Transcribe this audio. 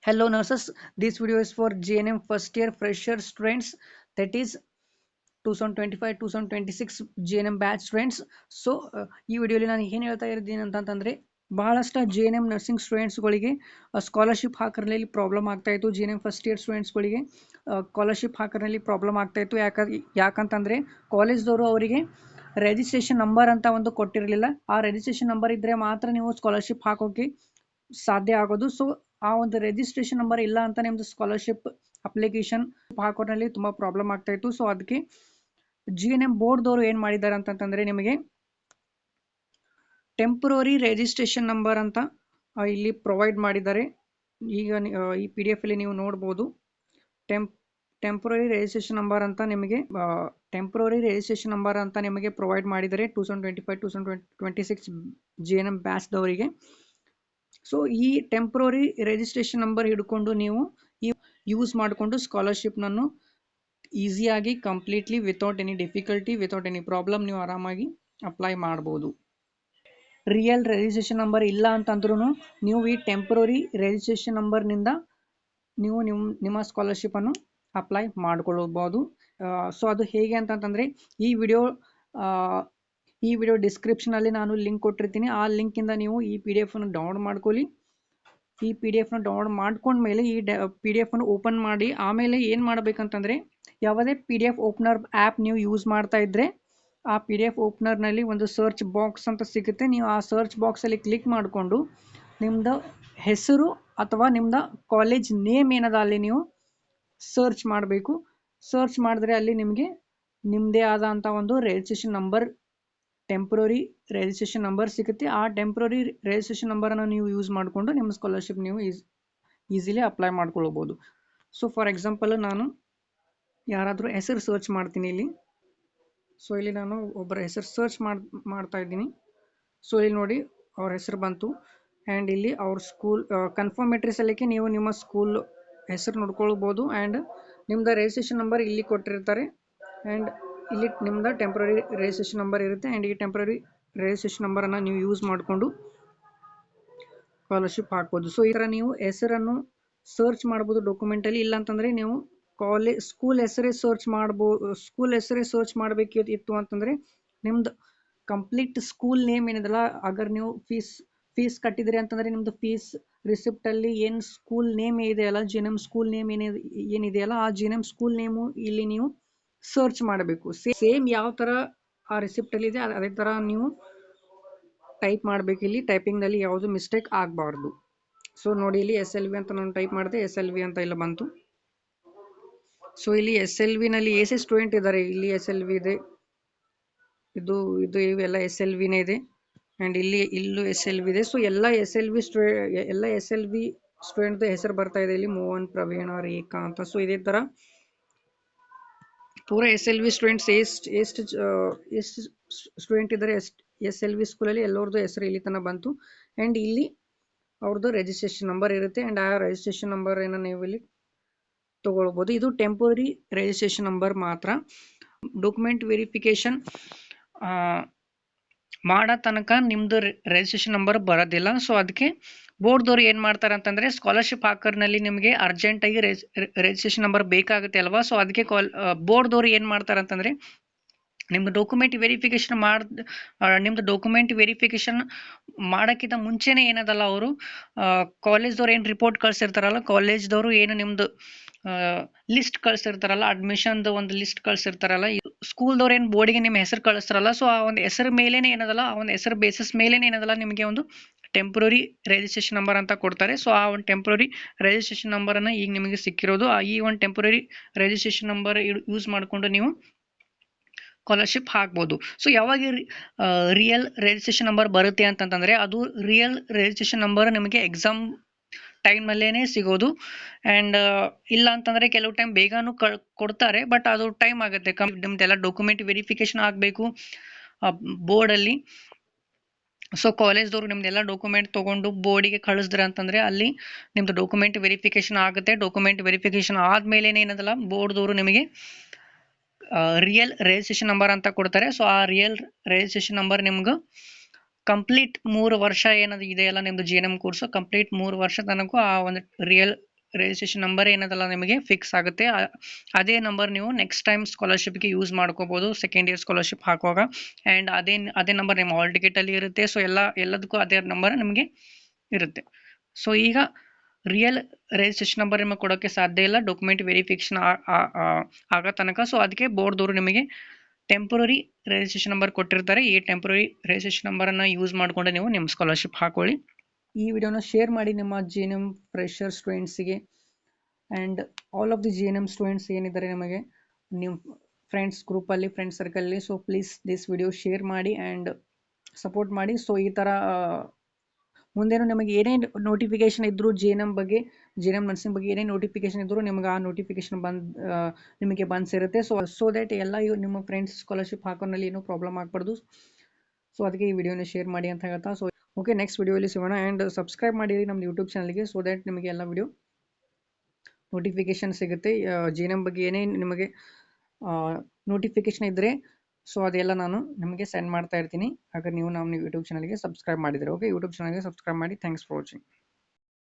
Hello nurses, this video is for GNM first year fresher students, that is 2025-2026 GNM batch students. So ಈ ವಿಡಿಯೋಲಿ ನಾನು ಏನು ಹೇಳ್ತಾ ಇದ್ದೀನಿ ಅಂತಂದ್ರೆ ಬಹಳಷ್ಟು GNM ನರ್ಸಿಂಗ್ ಸ್ಟೂಡೆಂಟ್ಸ್ಗಳಿಗೆ ಸ್ಕಾಲರ್ಶಿಪ್ ಹಾಕರ್ನಲ್ಲಿ ಪ್ರಾಬ್ಲಮ್ ಆಗ್ತಾ ಇತ್ತು. GNM ಫಸ್ಟ್ ಇಯರ್ ಸ್ಟೂಡೆಂಟ್ಸ್ಗಳಿಗೆ ಸ್ಕಾಲರ್ಶಿಪ್ ಹಾಕರ್ನಲ್ಲಿ ಪ್ರಾಬ್ಲಮ್ ಆಗ್ತಾ ಇತ್ತು. ಯಾಕಂತಂದ್ರೆ ಕಾಲೇಜ್ದವರು ಅವರಿಗೆ ರಿಜಿಸ್ಟ್ರೇಷನ್ ನಂಬರ್ ಅಂತ ಒಂದು ಕೊಟ್ಟಿರಲಿಲ್ಲ. ಆ ರಿಜಿಸ್ಟ್ರೇಷನ್ ನಂಬರ್ ಇದ್ರೆ ಮಾತ್ರ ನೀವು ಸ್ಕಾಲರ್ಶಿಪ್ ಹಾಕೋಕೆ ಸಾಧ್ಯ ಆಗೋದು. ಸೊ ಆ ಒಂದು ರಿಜಿಸ್ಟ್ರೇಷನ್ ನಂಬರ್ ಇಲ್ಲ ಅಂತ ನಿಮ್ದು ಸ್ಕಾಲರ್ಶಿಪ್ ಅಪ್ಲಿಕೇಶನ್ ಹಾಕೋದ್ರಲ್ಲಿ ತುಂಬಾ ಪ್ರಾಬ್ಲಮ್ ಆಗ್ತಾ ಇತ್ತು. ಸೊ ಅದಕ್ಕೆ GNM ಬೋರ್ಡ್ದವರು ಏನ್ ಮಾಡಿದ್ದಾರೆ ಅಂತಂದ್ರೆ ನಿಮಗೆ ಟೆಂಪರರಿ ರಿಜಿಸ್ಟ್ರೇಷನ್ ನಂಬರ್ ಅಂತ ಇಲ್ಲಿ ಪ್ರೊವೈಡ್ ಮಾಡಿದ್ದಾರೆ. ಈಗ ಈ PDF ಅಲ್ಲಿ ನೀವು ನೋಡಬಹುದು. ಟೆಂಪರರಿ ರಿಜಿಸ್ಟ್ರೇಷನ್ ನಂಬರ್ ಅಂತ ನಿಮಗೆ ಪ್ರೊವೈಡ್ ಮಾಡಿದ್ದಾರೆ 2025-2026 GNM ಬ್ಯಾಚ್ ದವರಿಗೆ. ಸೊ ಈ ಟೆಂಪರರಿ ರಿಜಿಸ್ಟ್ರೇಷನ್ ನಂಬರ್ ಹಿಡ್ಕೊಂಡು ನೀವು ಯೂಸ್ ಮಾಡಿಕೊಂಡು ಸ್ಕಾಲರ್ಶಿಪ್ ನನ್ನು ಈಸಿಯಾಗಿ completely without any difficulty without any problem ನೀವು ಆರಾಮಾಗಿ ಅಪ್ಲೈ ಮಾಡಬಹುದು. ರಿಯಲ್ ರಿಜಿಸ್ಟ್ರೇಷನ್ ನಂಬರ್ ಇಲ್ಲ ಅಂತಂದ್ರೂ ನೀವು ಈ ಟೆಂಪರರಿ ರಿಜಿಸ್ಟ್ರೇಷನ್ ನಂಬರ್ನಿಂದ ನೀವು ನಿಮ್ಮ ಸ್ಕಾಲರ್ಶಿಪ್ ಅನ್ನು ಅಪ್ಲೈ ಮಾಡ್ಕೊಳ್ಬಹುದು. ಸೊ ಅದು ಹೇಗೆ ಅಂತಂದ್ರೆ ಈ ವಿಡಿಯೋ ಡಿಸ್ಕ್ರಿಪ್ಷನ್ ಅಲ್ಲಿ ನಾನು ಲಿಂಕ್ ಕೊಟ್ಟಿರ್ತೀನಿ. ಆ ಲಿಂಕ್ ಇಂದ ನೀವು ಈ PDF ಅನ್ನು ಡೌನ್ಲೋಡ್ ಮಾಡ್ಕೊಳ್ಳಿ. ಈ PDF ನ ಡೌನ್ಲೋಡ್ ಮಾಡ್ಕೊಂಡ್ಮೇಲೆ ಈ PDF ಅನ್ನು ಓಪನ್ ಮಾಡಿ ಆಮೇಲೆ ಏನ್ ಮಾಡಬೇಕಂತಂದ್ರೆ ಯಾವುದೇ PDF ಓಪನರ್ ಆ್ಯಪ್ ನೀವು ಯೂಸ್ ಮಾಡ್ತಾ ಇದ್ರೆ ಆ PDF ಓಪನರ್ ನಲ್ಲಿ ಒಂದು ಸರ್ಚ್ ಬಾಕ್ಸ್ ಅಂತ ಸಿಗುತ್ತೆ. ನೀವು ಆ ಸರ್ಚ್ ಬಾಕ್ಸ್ ಅಲ್ಲಿ ಕ್ಲಿಕ್ ಮಾಡಿಕೊಂಡು ನಿಮ್ದು ಹೆಸರು ಅಥವಾ ನಿಮ್ದು ಕಾಲೇಜ್ ನೇಮ್ ಏನದ ಅಲ್ಲಿ ನೀವು ಸರ್ಚ್ ಮಾಡಬೇಕು. ಸರ್ಚ್ ಮಾಡಿದ್ರೆ ಅಲ್ಲಿ ನಿಮಗೆ ನಿಮ್ಮದೇ ಆದಂಥ ಒಂದು registration number temporary registration number ಸಿಗುತ್ತೆ. ಆ ಟೆಂಪರರಿ ರಿಜಿಸ್ಟ್ರೇಷನ್ ನಂಬರನ್ನು ನೀವು ಯೂಸ್ ಮಾಡಿಕೊಂಡು ನಿಮ್ಮ ಸ್ಕಾಲರ್ಶಿಪ್ ನೀವು ಈಸಿಲಿ ಅಪ್ಲೈ ಮಾಡ್ಕೊಳ್ಬೋದು. ಸೊ ಫಾರ್ ಎಕ್ಸಾಂಪಲ್ ನಾನು ಯಾರಾದರೂ ಹೆಸರು ಸರ್ಚ್ ಮಾಡ್ತೀನಿ ಇಲ್ಲಿ. ಸೊ ಇಲ್ಲಿ ನಾನು ಒಬ್ಬರ ಹೆಸರು ಸರ್ಚ್ ಮಾಡ್ತಾ ಇದ್ದೀನಿ. ಸೊ ಇಲ್ಲಿ ನೋಡಿ ಅವ್ರ ಹೆಸರು ಬಂತು. ಆ್ಯಂಡ್ ಇಲ್ಲಿ ಅವ್ರ ಸ್ಕೂಲ್ ಕನ್ಫರ್ಮೇಟರಿ ಸಲಕ್ಕೆ ನೀವು ನಿಮ್ಮ ಸ್ಕೂಲ್ ಹೆಸರು ನೋಡ್ಕೊಳ್ಬೋದು. ಆ್ಯಂಡ್ ನಿಮ್ದು ರಿಜಿಸ್ಟ್ರೇಷನ್ ನಂಬರ್ ಇಲ್ಲಿ ಕೊಟ್ಟಿರ್ತಾರೆ. ಆ್ಯಂಡ್ ಇಲ್ಲಿ ನಿಮ್ದು ಟೆಂಪರರಿ ರಿಜಿಸ್ಟ್ರೇಷನ್ ನಂಬರ್ ಇರುತ್ತೆ. ಆ್ಯಂಡ್ ಈ ಟೆಂಪರರಿ ರಿಜಿಸ್ಟ್ರೇಷನ್ ನಂಬರನ್ನು ನೀವು ಯೂಸ್ ಮಾಡಿಕೊಂಡು ಸ್ಕಾಲರ್ಶಿಪ್ ಹಾಕ್ಬೋದು. ಸೊ ಈ ಥರ ನೀವು ಹೆಸರನ್ನು ಸರ್ಚ್ ಮಾಡ್ಬೋದು ಡಾಕ್ಯುಮೆಂಟಲ್ಲಿ. ಇಲ್ಲ ಅಂತಂದರೆ ನೀವು ಸ್ಕೂಲ್ ಹೆಸರೇ ಸರ್ಚ್ ಮಾಡಬೇಕಿತ್ತು ಅಂತಂದರೆ ನಿಮ್ದು ಕಂಪ್ಲೀಟ್ ಸ್ಕೂಲ್ ನೇಮ್ ಏನಿದೆಲ್ಲ ಅಗರ್ ನೀವು ಫೀಸ್ ಕಟ್ಟಿದ್ರಿ ಅಂತಂದರೆ ನಿಮ್ಮದು ಫೀಸ್ ರಿಸಿಪ್ಟಲ್ಲಿ ಏನು ಸ್ಕೂಲ್ ನೇಮ್ ಇದೆಯಲ್ಲ GNM ಸ್ಕೂಲ್ ನೇಮ್ ಏನಿದೆಯಲ್ಲ ಆ GNM ಸ್ಕೂಲ್ ನೇಮು ಇಲ್ಲಿ ನೀವು ಸರ್ಚ್ ಮಾಡಬೇಕು. ಸೇಮ್ ಯಾವ ಥರ ಆ ರಿಸಿಪ್ಟಲ್ಲಿ ಇದೆ ಅದೇ ಥರ ನೀವು ಟೈಪ್ ಮಾಡಬೇಕು. ಇಲ್ಲಿ ಟೈಪಿಂಗ್ನಲ್ಲಿ ಯಾವುದು ಮಿಸ್ಟೇಕ್ ಆಗಬಾರ್ದು. ಸೊ ನೋಡಿ ಇಲ್ಲಿ SLV ಅಂತ ನಾನು ಟೈಪ್ ಮಾಡಿದೆ, SLV ಅಂತ ಇಲ್ಲ ಬಂತು. ಸೊ ಇಲ್ಲಿ SLV ನಲ್ಲಿ ಎಸಿ ಸ್ಟೂಡೆಂಟ್ ಇದ್ದಾರೆ. ಇಲ್ಲಿ SLV ಇದೆ, ಇದು ಇವೆಲ್ಲ SLVನೇ ಇದೆ. ಆ್ಯಂಡ್ ಇಲ್ಲೂ SLV ಇದೆ. ಸೊ ಎಲ್ಲ SLV ಸ್ಟೂಡೆಂಟ್ ಹೆಸರು ಬರ್ತಾ ಇದೆ ಇಲ್ಲಿ, ಮೋಹನ್, ಪ್ರವೀಣ, ರೇಖಾ ಅಂತ. ಸೊ ಇದೇ ಥರ ಪೂರ SLV ಸ್ಟೂಡೆಂಟ್ಸ್ ಎಷ್ಟು ಸ್ಟೂಡೆಂಟ್ ಇದ್ದಾರೆ SLV ಸ್ಕೂಲಲ್ಲಿ ಎಲ್ಲರದ್ದು ಹೆಸರು ಇಲ್ಲಿ ತನಕ ಬಂತು. ಆ್ಯಂಡ್ ಇಲ್ಲಿ ಅವ್ರದ್ದು ರಿಜಿಸ್ಟ್ರೇಷನ್ ನಂಬರ್ ಇರುತ್ತೆ. ಆ್ಯಂಡ್ ಆ ರಿಜಿಸ್ಟ್ರೇಷನ್ ನಂಬರ್ ಏನೋ ನೀವು ಇಲ್ಲಿ ತಗೊಳ್ಬೋದು. ಇದು ಟೆಂಪರರಿ ರಿಜಿಸ್ಟ್ರೇಷನ್ ನಂಬರ್ ಮಾತ್ರ. ಡಾಕ್ಯುಮೆಂಟ್ ವೆರಿಫಿಕೇಶನ್ ಮಾಡೋ ತನಕ ನಿಮ್ಮದು ರಿಜಿಸ್ಟ್ರೇಷನ್ ನಂಬರ್ ಬರೋದಿಲ್ಲ. ಸೊ ಅದಕ್ಕೆ ಬೋರ್ಡ್ದವ್ರು ಏನು ಮಾಡ್ತಾರೆ ಅಂತಂದರೆ ಸ್ಕಾಲರ್ಶಿಪ್ ಹಾಕರ್ನಲ್ಲಿ ನಿಮಗೆ ಅರ್ಜೆಂಟಾಗಿ ರಿಜಿಸ್ಟ್ರೇಷನ್ ನಂಬರ್ ಬೇಕಾಗುತ್ತೆ ಅಲ್ವಾ. ಸೊ ಅದಕ್ಕೆ ಬೋರ್ಡ್ದವ್ರು ಏನು ಮಾಡ್ತಾರೆ ಅಂತಂದರೆ ನಿಮ್ಮದು ಡಾಕ್ಯುಮೆಂಟ್ ವೆರಿಫಿಕೇಶನ್ ಮಾಡೋಕ್ಕಿಂತ ಮುಂಚೆನೇ ಏನದಲ್ಲ ಅವರು ಕಾಲೇಜ್ದವ್ರು ಏನು ರಿಪೋರ್ಟ್ ಕಳಿಸಿರ್ತಾರಲ್ಲ, ಕಾಲೇಜ್ದವರು ಏನು ನಿಮ್ಮದು ಲಿಸ್ಟ್ ಕಳಿಸಿರ್ತಾರಲ್ಲ, ಅಡ್ಮಿಷನ್ದು ಒಂದು ಲಿಸ್ಟ್ ಕಳಿಸಿರ್ತಾರಲ್ಲ, ಸ್ಕೂಲ್ದವ್ರು ಏನು ಬೋರ್ಡಿಗೆ ನಿಮ್ಮ ಹೆಸರು ಕಳಿಸ್ತಾರಲ್ಲ, ಸೊ ಆ ಒಂದು ಹೆಸರು ಮೇಲೇನೆ ಏನದಲ್ಲ, ಆ ಒಂದು ಹೆಸರು ಬೇಸಿಸ್ ಮೇಲೇನೆ ಏನದಲ್ಲ ನಿಮಗೆ ಒಂದು ಟೆಂಪ್ರರಿ ರಿಜಿಸ್ಟ್ರೇಷನ್ ನಂಬರ್ ಅಂತ ಕೊಡ್ತಾರೆ. ಸೊ ಆ ಒಂದು ಟೆಂಪ್ರರಿ ರಿಜಿಸ್ಟ್ರೇಷನ್ ನಂಬರನ್ನು ಈಗ ನಿಮಗೆ ಸಿಕ್ಕಿರೋದು. ಈ ಒಂದು ಟೆಂಪ್ರರಿ ರಿಜಿಸ್ಟ್ರೇಷನ್ ನಂಬರ್ ಯೂಸ್ ಮಾಡಿಕೊಂಡು ನೀವು ಸ್ಕಾಲರ್ಶಿಪ್ ಹಾಕ್ಬೋದು. ಸೊ ಯಾವಾಗ ರಿಯಲ್ ರಿಜಿಸ್ಟ್ರೇಷನ್ ನಂಬರ್ ಬರುತ್ತೆ ಅಂತಂದರೆ ಅದು ರಿಯಲ್ ರಿಜಿಸ್ಟ್ರೇಷನ್ ನಂಬರ್ ನಿಮಗೆ ಎಕ್ಸಾಮ್ ಟೈಮಲ್ಲೇ ಸಿಗೋದು. ಆ್ಯಂಡ್ ಇಲ್ಲ ಅಂತಂದರೆ ಕೆಲವು ಟೈಮ್ ಬೇಗನೂ ಕೊಡ್ತಾರೆ, ಬಟ್ ಅದು ಟೈಮ್ ಆಗುತ್ತೆ. ನಿಮ್ದೆಲ್ಲ ಡಾಕ್ಯುಮೆಂಟ್ ವೆರಿಫಿಕೇಶನ್ ಆಗಬೇಕು ಬೋರ್ಡಲ್ಲಿ. ಸೊ ಕಾಲೇಜ್ದವರು ನಿಮ್ದೆಲ್ಲ ಡಾಕ್ಯುಮೆಂಟ್ ತೊಗೊಂಡು ಬೋರ್ಡಿಗೆ ಕಳಿಸಿದ್ರೆ ಅಂತಂದರೆ ಅಲ್ಲಿ ನಿಮ್ಮದು ಡಾಕ್ಯುಮೆಂಟ್ ವೆರಿಫಿಕೇಶನ್ ಆಗುತ್ತೆ. ಡಾಕ್ಯುಮೆಂಟ್ ವೆರಿಫಿಕೇಶನ್ ಆದಮೇಲೆ ಏನದಲ್ಲ ಬೋರ್ಡ್ದವರು ನಿಮಗೆ ರಿಯಲ್ ರಿಜಿಸ್ಟ್ರೇಷನ್ ನಂಬರ್ ಅಂತ ಕೊಡ್ತಾರೆ. ಸೊ ಆ ರಿಯಲ್ ರಿಜಿಸ್ಟ್ರೇಷನ್ ನಂಬರ್ ನಿಮ್ಗೆ ಕಂಪ್ಲೀಟ್ 3 ವರ್ಷ ಏನದು ಇದೆಯಲ್ಲ ನಿಮ್ಮದು GNM ಕೋರ್ಸು ಕಂಪ್ಲೀಟ್ 3 ವರ್ಷ ತನಕ ಆ ಒಂದು ರಿಯಲ್ ರಿಜಿಸ್ಟ್ರೇಷನ್ ನಂಬರ್ ಏನದಲ್ಲ ನಿಮಗೆ ಫಿಕ್ಸ್ ಆಗುತ್ತೆ. ಅದೇ ನಂಬರ್ ನೀವು ನೆಕ್ಸ್ಟ್ ಟೈಮ್ ಸ್ಕಾಲರ್ಶಿಪ್ಗೆ ಯೂಸ್ ಮಾಡ್ಕೋಬೋದು ಸೆಕೆಂಡ್ ಇಯರ್ ಸ್ಕಾಲರ್ಶಿಪ್ ಹಾಕುವಾಗ. ಆ್ಯಂಡ್ ಅದೇ ನಂಬರ್ ನಿಮ್ಮ ಹಾಲ್ ಟಿಕೆಟಲ್ಲಿ ಇರುತ್ತೆ. ಸೊ ಎಲ್ಲದಕ್ಕೂ ಅದೇ ನಂಬರ್ ನಿಮಗೆ ಇರುತ್ತೆ. ಸೊ ಈಗ ರಿಯಲ್ ರಿಜಿಸ್ಟ್ರೇಷನ್ ನಂಬರ್ ನಿಮಗೆ ಕೊಡೋಕ್ಕೆ ಸಾಧ್ಯ ಇಲ್ಲ, ಡಾಕ್ಯುಮೆಂಟ್ ವೆರಿಫಿಕೇಶನ್ ಆಗೋ ತನಕ. ಸೊ ಅದಕ್ಕೆ ಬೋರ್ಡ್ದವರು ನಿಮಗೆ ಟೆಂಪ್ರರಿ ರಿಜಿಸ್ಟ್ರೇಷನ್ ನಂಬರ್ ಕೊಟ್ಟಿರ್ತಾರೆ. ಈ ಟೆಂಪ್ರರಿ ರಿಜಿಸ್ಟ್ರೇಷನ್ ನಂಬರನ್ನು ಯೂಸ್ ಮಾಡಿಕೊಂಡು ನೀವು ನಿಮ್ಮ ಸ್ಕಾಲರ್ಶಿಪ್ ಹಾಕೊಳ್ಳಿ. ಈ ವಿಡಿಯೋನ ಶೇರ್ ಮಾಡಿ ನಿಮ್ಮ GNM ಫ್ರೆಶರ್ ಸ್ಟೂಡೆಂಟ್ಸಿಗೆ and all of the GNM students ಏನಿದ್ದಾರೆ ನಿಮಗೆ ನಿಮ್ಮ ಫ್ರೆಂಡ್ಸ್ ಗ್ರೂಪಲ್ಲಿ, ಫ್ರೆಂಡ್ಸ್ ಸರ್ಕಲಲ್ಲಿ. So please this video share ಮಾಡಿ ಆ್ಯಂಡ್ ಸಪೋರ್ಟ್ ಮಾಡಿ. ಸೊ ಈ ಥರ ಮುಂದೇನು ನಿಮಗೆ ಏನೇ ನೋಟಿಫಿಕೇಶನ್ ಇದ್ದರೂ GNM ನರ್ಸಿಂಗ್ ಬಗ್ಗೆ ಏನೇ ನೋಟಿಫಿಕೇಶನ್ ಇದ್ದರೂ ನಿಮಗೆ ಆ ನೋಟಿಫಿಕೇಶನ್ ನಿಮಗೆ ಸೇರುತ್ತೆ. ಸೊ ದ್ಯಾಟ್ ಎಲ್ಲ ನಿಮ್ಮ ಫ್ರೆಂಡ್ಸ್ ಸ್ಕಾಲರ್ಶಿಪ್ ಹಾಕೋನಲ್ಲಿ ಏನೂ ಪ್ರಾಬ್ಲಮ್ ಆಗಬಾರ್ದು. ಸೊ ಅದಕ್ಕೆ ಈ ವಿಡಿಯೋನ ಶೇರ್ ಮಾಡಿ ಅಂತ ಹೇಳ್ತಾ, ಸೊ ಓಕೆ, ನೆಕ್ಸ್ಟ್ ವಿಡಿಯೋಲಿ ಸಿಗೋಣ. ಆ್ಯಂಡ್ ಸಬ್ಸ್ಕ್ರೈಬ್ ಮಾಡಿರಿ ನಮ್ಮ ಯೂಟ್ಯೂಬ್ ಚಾನಲ್ಗೆ, ಸೊ ದ್ಯಾಟ್ ನಿಮಗೆ ಎಲ್ಲ ವಿಡಿಯೋ ನೋಟಿಫಿಕೇಶನ್ ಸಿಗುತ್ತೆ. GNM ಬಗ್ಗೆ ಏನೇ ನಿಮಗೆ ನೋಟಿಫಿಕೇಶನ್ ಇದ್ದರೆ ಸೊ ಅದೆಲ್ಲ ನಾನು ನಿಮಗೆ ಸೆಂಡ್ ಮಾಡ್ತಾ ಇರ್ತೀನಿ. ಹಾಗಾದ್ರೆ ನೀವು ನಮ್ಮ ಯೂಟ್ಯೂಬ್ ಚಾನಲ್ಗೆ ಸಬ್ಸ್ಕ್ರೈಬ್ ಮಾಡಿದರೆ. ಓಕೆ, ಯೂಟ್ಯೂಬ್ ಚಾನಲ್ಗೆ ಸಬ್ಸ್ಕ್ರೈಬ್ ಮಾಡಿ. Thanks for watching.